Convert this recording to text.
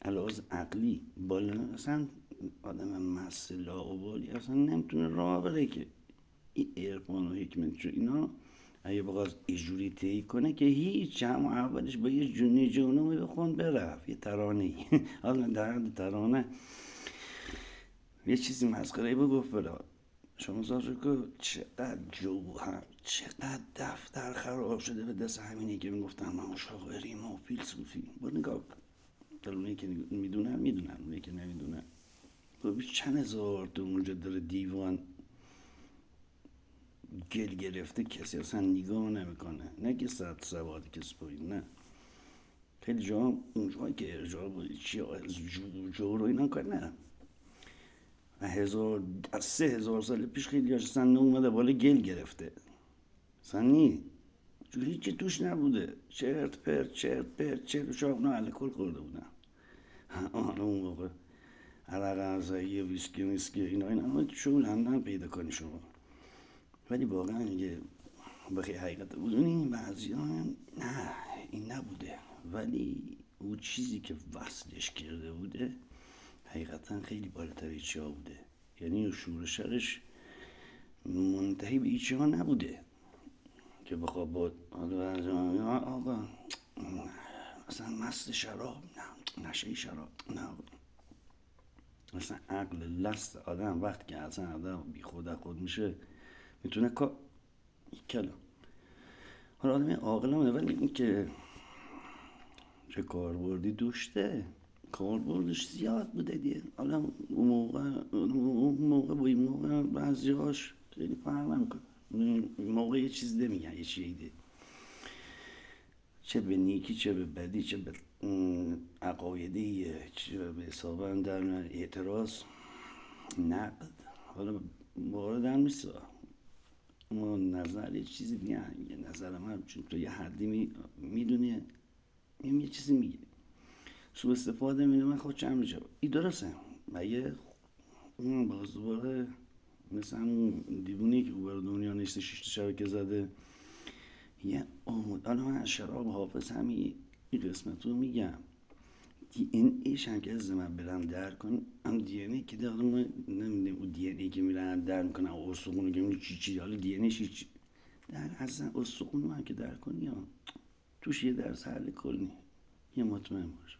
علاوه عقلی بالا اصلا آدم مست لاابالی اصلا نمیتونه راه بره که این عرفان و حکمت اینا اگه بخواست اینجوری طی کنه که هیچ هم اولش با یه جونی جونومی بخون برفت یه ترانه حالا در حد ترانه یه چیزی مسخره بگفت برا شما سازو که چقدر جوهر چقدر دفتر خراب شده به دست همینی که میگفتن ما شاعریم و فیلسوفی با نگاه کن اونایی که میدونن اونایی که نمیدونن خب چند هزار تا اونجا داره دیوان گل گرفته کسی اصلا نگاه نمیکنه نه که صد سواد کسی پایین نه خیلی جا اونجایی که ارجاع بود چی از جور و اینا کار نه از 3000 سال پیش خیلی هاش اصلا اومده بالا گل گرفته اصلا نی هیچی توش نبوده چرت پرت چرت شاب نه الکل خورده بودن اون موقع عرق ارزایی ویسکی اینا اما شو لندن پیدا کنی شما ولی واقعا اگه بخی حقیقت بدونی بعضی هم نه این نبوده ولی اون چیزی که وصلش کرده بوده حقیقتا خیلی بالاتر ایچه ها بوده یعنی شورشش منتهی به ایچه ها نبوده که بخواه با آقا اصلا مست شراب نه نشه شراب نه اصلا عقل لست آدم وقتی که اصلا آدم بی خود میشه میتونه کلا حالا آدم عاقل هم ولی این که چه کاربردی داشته کاربردش زیاد بوده دیگه حالا اون موقع با این موقع بعضی هاش خیلی فرق نمیکنه این موقع یه چیز نمیگن یه چیزی ده چه به نیکی چه به بدی چه به عقایدی چه به حسابا در اعتراض نقد حالا وارد هم نیست ما نظر یه چیزی دیگه یه نظر من چون تو یه حدی میدونی یه چیزی میگه سوء استفاده میده من خود چند میشه این درسته مگه اون باز دوباره مثل همون دیوونی که اوبر دنیا نشته 6 شبکه زده یه حالا من از شراب حافظ همین این قسمت رو میگم دی این ایش هم که از من برم در کن هم دی این ای که داره ما نمیدونیم اون دی این ای که میرن در میکنن استخون که میگه چی حالا دی این ایش چی در اصلا استخون هم که در کنی توش یه درس حل کنی یه مطمئن باش